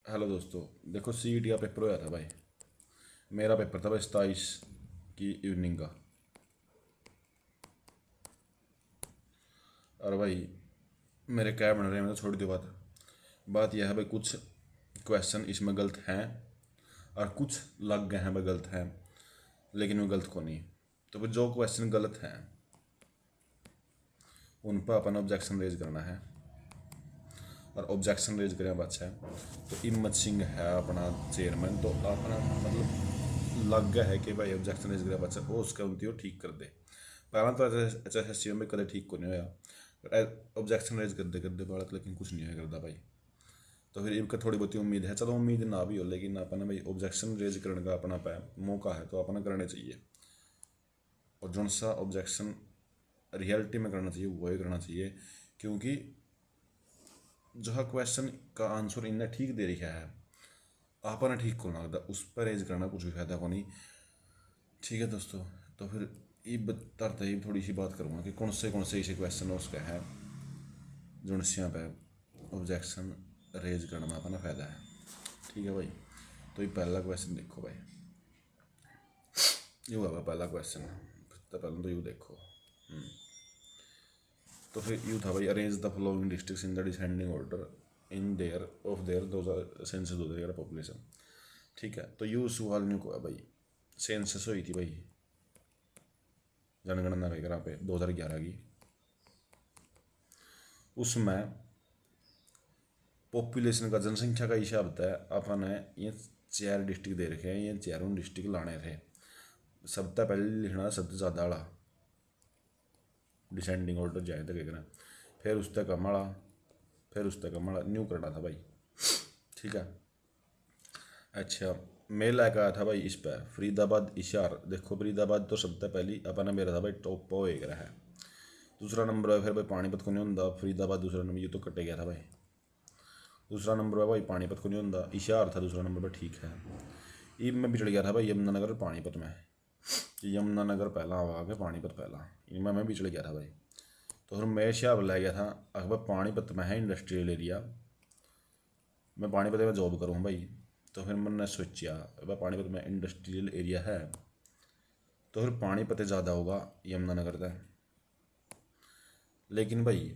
Hello दोस्तों, देखो CET का पेपर होया था भाई। मेरा पेपर था भाई 27 की इवनिंग का। और भाई मेरे क्या बन रहे हैं, मैं छोड़ दी बात यह है भाई, कुछ क्वेश्चन इसमें गलत हैं और कुछ लग गए हैं भाई गलत हैं, लेकिन वो गलत को नहीं। तो भाई जो क्वेश्चन गलत हैं उन पर अपन ऑब्जेक्शन रेज करना है। और ऑब्जेक्शन रेज करें अच्छा है। तो हिम्मत सिंह है अपना चेयरमैन, तो अपना मतलब लग गया है कि भाई ऑब्जेक्शन रेज करें अच्छा वो उसका उनती वो ठीक कर दे। पहला तो ऐसा एस में कदे ठीक को नहीं होया, ऑब्जेक्शन रेज करते करते बालक लेकिन कुछ नहीं होया करता भाई। तो फिर इनका थोड़ी बहुत उम्मीद है, चलो उम्मीद ना भी हो लेकिन अपना भाई ऑब्जेक्शन रेज करने का अपना मौका है तो अपना करने चाहिए। और जो सा ऑब्जेक्शन रियलिटी में करना चाहिए वही करना चाहिए, क्योंकि जो है क्वेश्चन का आंसर इन्हें ठीक दे रखा है, आपने ठीक को ना लगता उस पर रेज करना कुछ भी फायदा को नहीं। ठीक है दोस्तों, तो फिर ये बताते ही थोड़ी सी बात करूँगा कि कौन से ऐसे क्वेश्चन उसका है जो यहाँ पे ऑब्जेक्शन रेज करने में अपना फायदा है। ठीक है भाई, तो ये पहला क्वेश्चन देखो भाई, ये हुआ पहला क्वेश्चन। तो पहले तो यू देखो। तो फिर यू था भाई, arrange the following districts in the descending order in their of their दो सेंसस 2011 पॉपुलेशन। ठीक है, तो यू सवाल न्यू को है भाई, सेंसस हुई थी भाई जनगणना वगैरह पे 2011 की। उसमें पॉपुलेशन का जनसंख्या का हिसाब था, अपन ने ये 4 डिस्ट्रिक्ट दे रखे हैं, ये चारों डिस्ट्रिक्ट लाने थे। सबसे पहले लिखना सबसे ज़्यादा वाला डिसेंडिंग ऑर्डर जाए तक कहना, फिर उस तक कम वाला, फिर उस तक कम वाला न्यू करना था भाई। ठीक है, अच्छा मैं लेकर आया था भाई इस पर फरीदाबाद इशार। देखो फरीदाबाद तो सबसे पहली अपना मेरा था भाई टॉप पो एक रहा है। दूसरा नंबर है फिर भाई पानीपत को नहीं होंगे, फरीदाबाद दूसरा नंबर, ये तो कटे गया था भाई। दूसरा नंबर है भाई पानीपत को नहीं होंगे, इशार था दूसरा नंबर पर। ठीक है, ये मैं बिछड़ गया था भाई यमुनानगर पानीपत में, यमुनानगर पहला आ गया पानीपत पहला, इनमें मैं बिछड़ गया था भाई। तो फिर मैं हिसाब लै गया था अगर पानीपत में है इंडस्ट्रियल एरिया, मैं पानीपत में जॉब करूँ भाई। तो फिर मैंने सोचा भाई पानीपत में इंडस्ट्रियल एरिया है तो फिर पानीपत ज़्यादा होगा यमुनानगर का। लेकिन भाई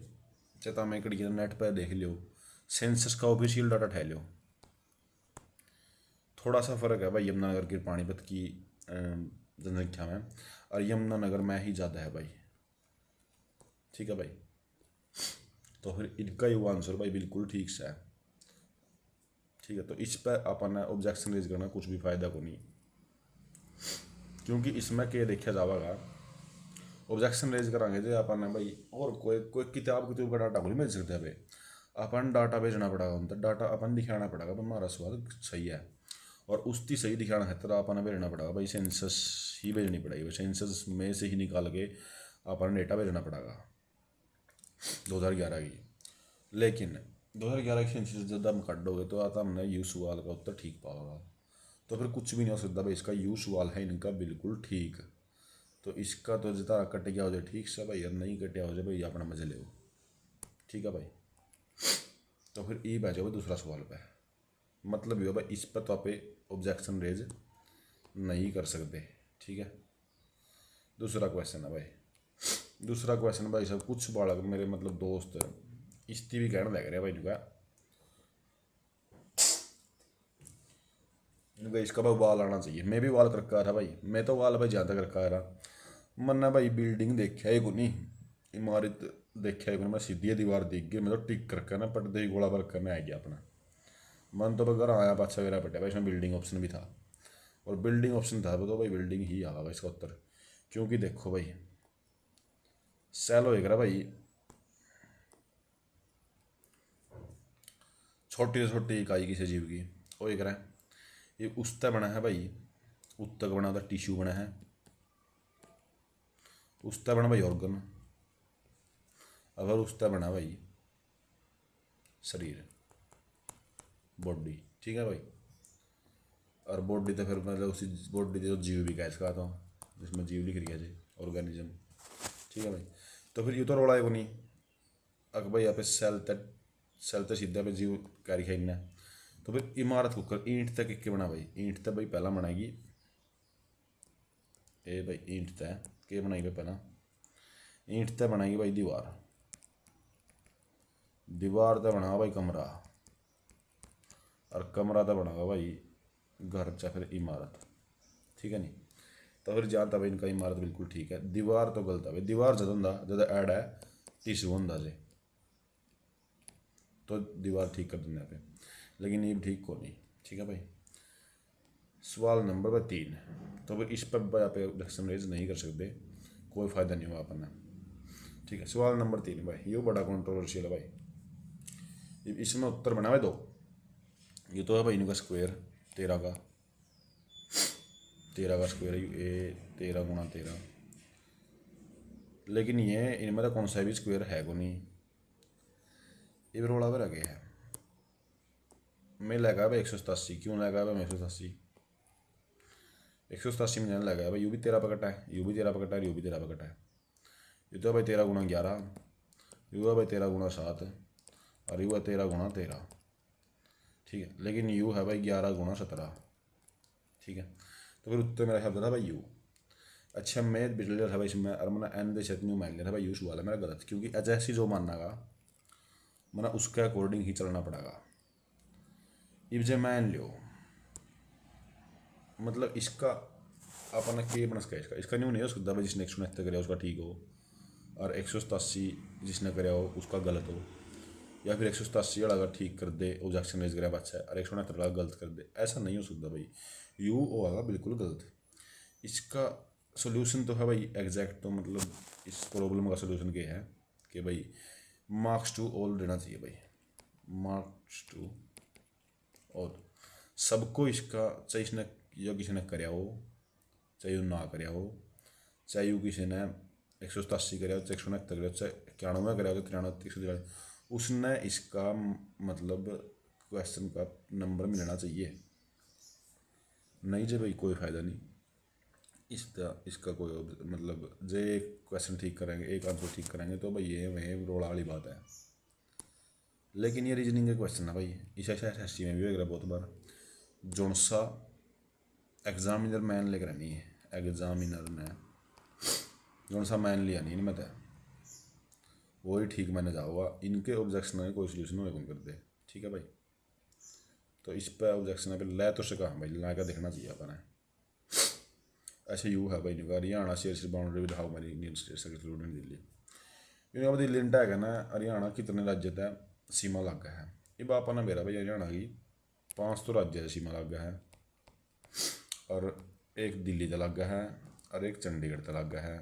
चेता मैं कड़ी नेट पर देख लियो, सेंसस का ऑफिशियल डाटा ठह लियो, थोड़ा सा फ़र्क है भाई यमुनानगर की पानीपत की जनसंख्या में, और यमुनानगर में ही ज़्यादा है भाई। ठीक है भाई, तो फिर इनका ही वो आंसर भाई बिल्कुल ठीक से है। ठीक है, तो इस पर अपन ऑब्जेक्शन रेज करना कुछ भी फायदा को नहीं, क्योंकि इसमें क्या देखा जाएगा ऑब्जेक्शन रेज करांगे जो अपन भाई, और कोई कोई किताब का डाटा को नहीं मिल सकता भाई, अपन डाटा भेजना पड़ेगा उन तक, डाटा अपन दिखाना पड़ेगा भाई हमारा सवाल सही है। और उसकी सही दिखाना है तो अपन भेजना पड़ेगा भाई, सेंसस ही भेजनी पड़ेगी, सेंसस में से ही निकाल के अपन डेटा भेजना पड़ेगा 2011 की। लेकिन 2011 की सेंसस जब हम काटोगे तो आता हमने यू सवाल का उत्तर ठीक पाओगा। तो फिर कुछ भी नहीं हो सकता भाई, इसका यू सवाल है इनका बिल्कुल ठीक। तो इसका तो जितना कट गया हो जाए ठीक से भाई, और नहीं कटिया हो जाए भाई अपना मजे ले। ठीक है भाई, तो फिर ये बचा भाई दूसरा सवाल पे, मतलब ये भाई इस पर तो आप ऑब्जेक्शन रेज नहीं कर सकते। ठीक है, दूसरा क्वेश्चन है भाई, दूसरा क्वेश्चन भाई सब कुछ बालक मेरे मतलब दोस्त इस्ती भी कहने लग रहे भाई जुगा भाई इसका भाई वाल आना चाहिए। मैं भी वाल कर रखा था भाई, मैं तो वाल भाई ज़्यादा कर रखा रहा। मैंने भाई बिल्डिंग देखा ही को नहीं, इमारत देखा ही को नहीं, मैं सीधी दीवार देख गई, मैं तो टिक करके ना पट दे गोला भर करने आ गया अपना। मन तो घर आया पाछा मेरा पटा भाई, इसमें बिल्डिंग ऑप्शन भी था, और बिल्डिंग ऑप्शन था तो भाई बिल्डिंग ही आगा भाई इसका उत्तर। क्योंकि देखो भाई सेल होएगा भाई, छोटी से छोटी इकाई किसी जीव की वो एक है, ये उसता बना है भाई, उत्तक बना था टिश्यू बना है, उसता बना भाई ऑर्गन, अगर उसता बना भाई शरीर बॉडी। ठीक है भाई, और बॉडी तो फिर मतलब उसी बॉडी जो जीव भी कह इसका तो, जिसमें जीव लिख रही है जी ऑर्गेनिज्म। ठीक है भाई, तो फिर ये तो रोड़ा है को नहीं, अगर भाई यहाँ पे सेल तक सीधा पे जीव क्या लिखा इनने, तो फिर इमारत कुकर ईंट तक एक बना भाई, ईंट तक भाई पहला बनाएगी ये भाई, ईंट तक के बनाएगी पहला, ईंट तक बनाएगी भाई दीवार, दीवार तक बनाओ भाई कमरा, और कमरा तक बनाओ भाई घर चाहे फिर इमारत, ठीक है नहीं। तो फिर जहाँ तक इनका इमारत बिल्कुल ठीक है, दीवार तो गलत है भाई, दीवार जद होंदा जद ऐड है टिश्यू होंदा जे, तो दीवार ठीक कर देने पे, लेकिन ये ठीक को नहीं, ठीक है भाई। सवाल नंबर 3, तो फिर इस पर भाई आप ऑब्जेक्शन रेज नहीं कर सकते, कोई फ़ायदा नहीं हुआ अपना, ठीक है। सवाल नंबर 3 भाई, ये बड़ा कंट्रोवर्शियल है भाई, इसमें उत्तर बना हुआ 2, ये तो है भाई इनका स्क्वायर 13 का, 13 का स्क्वायर ये 13 गुणा 13, लेकिन ये इनमें तो कौन सा भी स्क्वायर है को नहीं, ये रोड़ा पर आगे है। मैं लगा भाई 187, क्यों लगा भाई 187 में जाने लगा भाई, यू भी 13 पकटा है, यू भी 13 पकटा है, यू भी 13 पकटा है, ये तो भाई 13 गुणा 11, यू है भाई 13 गुणा 7, और यू है 13 गुणा 13, ठीक है। लेकिन यू है भाई 11 गुणा 17, ठीक है। तो फिर उत्तर मेरा शब्द था भाई यू। अच्छा मैं बिजली था भाई इसमें, और मैंने एन दे छत न्यू मान लिया था भाई, यू सवाल है मेरा गलत, क्योंकि जैसी जो मानना का मैंने उसके अकॉर्डिंग ही चलना पड़ेगा। इब जे मान लियो मतलब इसका अपना के बन सका, इसका न्यू नहीं हो सकता भाई, जिसने 169 कराया उसका ठीक हो, और 187 जिसने कराया हो उसका गलत हो, या फिर 187 वाला अगर ठीक कर दे ऑब्जेक्शन रेज कराया अच्छा है, और 169 वाला गलत कर दे, ऐसा नहीं हो सकता भाई, यू होगा बिल्कुल गलत। इसका सोल्यूशन तो है भाई एग्जैक्ट, तो मतलब इस प्रॉब्लम का सोल्यूशन क्या है कि भाई मार्क्स टू ऑल देना चाहिए भाई, मार्क्स टू ऑल सबको इसका, चाहे इसने या किसी ने कराया हो, चाहे वो ना कराया हो, चाहे वो किसी ने 187 कराया हो, चाहे 169 कराया हो, चाहे 91 कराया हो, 93 143, उसने इसका मतलब क्वेश्चन का नंबर मिलना चाहिए, नहीं जे भाई कोई फ़ायदा नहीं इसका कोई मतलब जे एक क्वेश्चन ठीक करेंगे, एक आंसर ठीक करेंगे तो भाई ये वह रोड़ा वाली बात है। लेकिन ये रीजनिंग का क्वेश्चन है भाई, इस एस में भी होगा बहुत बार, जोन सा एग्जामिनर मैन लेकर नहीं है, एग्जामिनर ने जोन सा मैन लिया नहीं मैं, वो ही ठीक मैंने जाओगा, इनके ऑब्जेक्शन है कोई सोल्यूशन हो कर दे, ठीक है भाई। तो इस पर ऑब्जेक्शन है ले तो सका भाई, ला कर देखना चाहिए अपने। अच्छा यू है भाई निका Haryana share boundary with how many Indian states including Delhi, इन्हें दिल्ली इंटा है ना, हरियाणा कितने राज्य तय सीमा लग है, ये बापा ना मेरा भाई हरियाणा की 5 तो राज्य सीमा लग है, और एक दिल्ली का लग है, और एक चंडीगढ़ का लग है,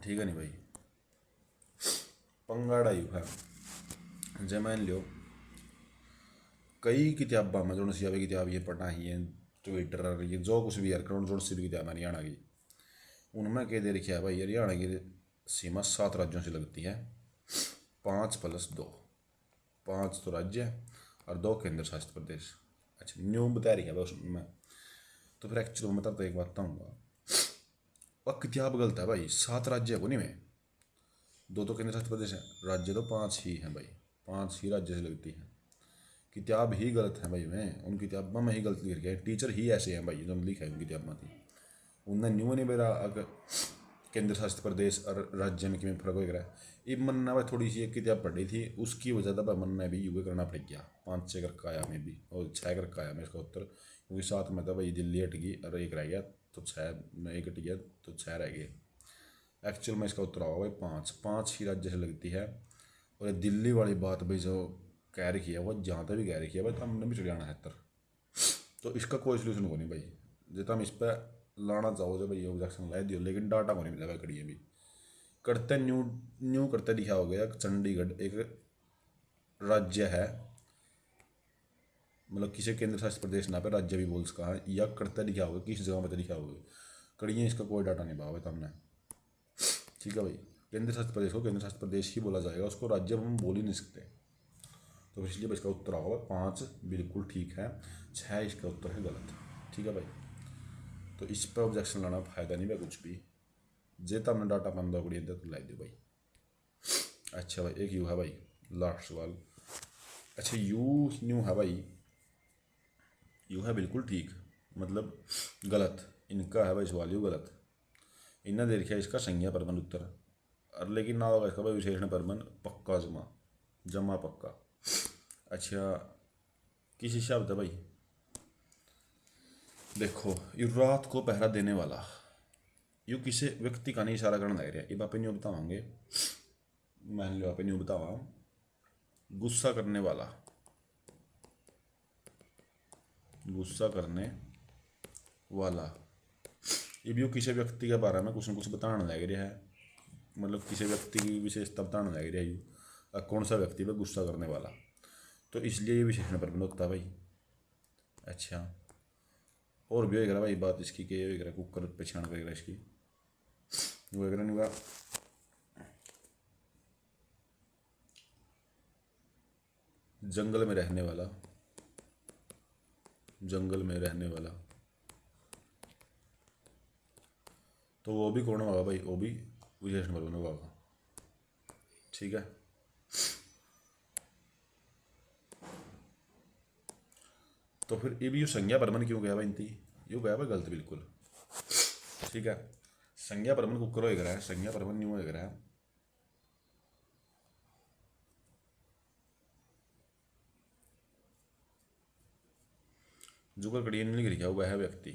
ठीक है नहीं भाई। पंगाड़ा यू है जे मान लियो कई किताबा में जो सी किताब ये पढ़ना ही है, ट्विटर ये जो कुछ भी यार जो सी भी किताब हरियाणा की, उनमें कह दे रखा है भाई हरियाणा की सीमा 7 राज्यों से लगती है, 5 + 2, 5 तो राज्य और 2 केंद्र शासित प्रदेश। अच्छा न्यू बता रही है भाई उसमें, तो फिर एक्चुअल में तो एक बात बताऊँगा, वह किताब गलत है भाई, 7 राज्य को नहीं में, 2 तो केंद्र शासित प्रदेश है, राज्य तो 5 ही हैं भाई, 5 ही राज्य से लगती है, किताब ही गलत है भाई, मैं उन किताबों में ही गलत लिख गया, टीचर ही ऐसे हैं भाई जो लिखा है उन किताब में थी, उनने न्यू नहीं मेरा अगर केंद्र शासित प्रदेश और राज्य में किमें फर्क हो रहा है, ये मनना भाई थोड़ी सी एक किताब पढ़ी थी उसकी वजह से भाई मनना भी यूँ करना पड़ गया, 5-6 करके आया में भी, और 6 करके आया मैं इसका उत्तर, क्योंकि 7 में था भाई दिल्ली हट गई और एक रह गया, तो 6 में एक हट गया तो 6 रह गए, एक्चुअल में इसका उत्तर होगा भाई 5 ही राज्य से लगती है। और दिल्ली वाली बात भाई जो कह रखी है वो जहाँ तक भी कह रखी है भाई, तो हमने भी चढ़ जाना है तर, तो इसका कोई सोल्यूशन को नहीं भाई, जो तुम इस पर लाना चाहो तो भाई ऑब्जेक्शन ला दियो, लेकिन डाटा को नहीं मिलेगा कड़िए भी करते न्यू न्यू करते लिखा हो गया, चंडीगढ़ एक राज्य है, मतलब किसी केंद्र शासित प्रदेश ना पे राज्य भी बोल सका है, या करते लिखा होगा किस जगह पर लिखा होगा कड़िए, इसका कोई डाटा नहीं पाओगे तुमने, ठीक है भाई। केंद्र शासित प्रदेश को केंद्र शासित प्रदेश ही बोला जाएगा, उसको राज्य हम बोल ही नहीं सकते, तो इसलिए इसका उत्तर होगा 5 बिल्कुल ठीक है, 6 इसका उत्तर है गलत, ठीक है भाई। तो इस पर ऑब्जेक्शन लाना फायदा नहीं भाई कुछ भी, जे तो हमने डाटा बंदा तो ला दो भाई। अच्छा भाई एक यू है भाई लास्ट सवाल, अच्छा यू न्यू है भाई, यू है बिल्कुल ठीक, मतलब गलत इनका है भाई सवाल, यू गलत। इन्हें दे रखा इसका संज्ञा प्रबंध उत्तर, और लेकिन ना होगा इसका भाई विशेषण प्रबंध पक्का जमा, जमा पक्का। अच्छा किस शब्द है भाई, देखो यू रात को पहरा देने वाला, यू किसी व्यक्ति का नहीं इशारा करना लग रहा है। ये आप न्यू बताओगे, मान लो आप न्यू बतावा, गुस्सा करने वाला, गुस्सा करने वाला, ये भी किसी व्यक्ति के बारे में कुछ न कुछ बताना लग रहा है, मतलब किसी व्यक्ति की विशेषता बताना लग रहा है यू, कौन सा व्यक्ति है गुस्सा करने वाला, तो इसलिए ये विशेषण प्रबंध होता है भाई। अच्छा और भी होगा भाई बात इसकी, के होगा कुकर पहचान करेगा इसकी वगैरह नहीं हुआ। जंगल में रहने वाला, जंगल में रहने वाला, तो वो भी कौन होगा भाई, वो भी विशेषण प्रबंध होगा। ठीक है तो फिर ये भी जो संज्ञा प्रबंध क्यों गया भाई इनती, यू गया भाई गलत बिल्कुल। ठीक है संज्ञा प्रबंध कुकर होएगा है, संज्ञा प्रबंध न्यू होएगा है। जुगर कड़िया नहीं लिख रखा हुआ है व्यक्ति,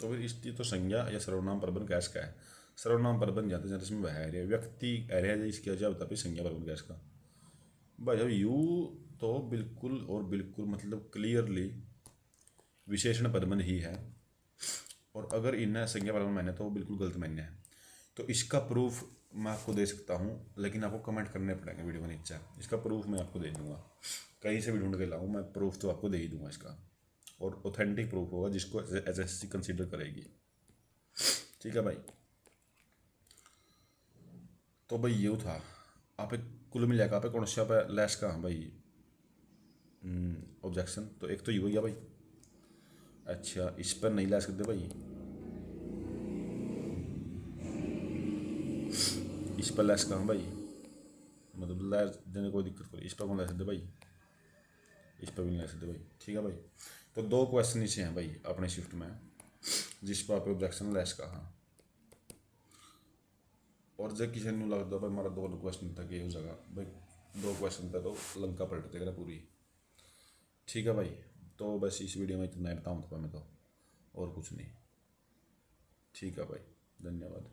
तो फिर इसकी तो संज्ञा या सर्वनाम प्रबंध गैस का है, सर्वनाम प्रबंध जाते जाते इसमें वह है व्यक्ति एरिया इसकी वजह होता है संज्ञा प्रबंध गैस का। भाई अब यू तो बिल्कुल और बिल्कुल मतलब क्लियरली विशेषण प्रबंध ही है, और अगर इन्हें संज्ञा प्रबंध माने तो बिल्कुल गलत मान्य है। तो इसका प्रूफ मैं आपको दे सकता हूँ, लेकिन आपको कमेंट करने पड़ेंगे वीडियो के नीचे, इसका प्रूफ मैं आपको दे दूंगा, कहीं से भी ढूंढ के लाऊँ मैं प्रूफ तो आपको दे ही दूंगा इसका, और ऑथेंटिक प्रूफ होगा जिसको एसएससी कंसीडर करेगी। ठीक है भाई तो भाई ये था आप कुल मिलाकर आप कौन सा पे लेस का भाई ऑब्जेक्शन, तो एक तो ये हो गया भाई। अच्छा इस पर नहीं ला सकते भाई, इस पर लेस कहाँ भाई, मतलब लेस देने कोई दिक्कत कोई, इस पर कौन ला सकते भाई, इस पर भी नहीं ला सकते भाई। ठीक है भाई तो दो क्वेश्चन नीचे हैं भाई अपने शिफ्ट में जिस पर आप ऑब्जेक्शन लेस कहाँ, और जब किसी ने लगता भाई हमारा दो क्वेश्चन था कि हो जाएगा भाई, दो क्वेश्चन था तो लंका पलट देगा पूरी। ठीक है भाई तो बस इस वीडियो में इतना ही बताऊँ तो मैं तो और कुछ नहीं। ठीक है भाई धन्यवाद।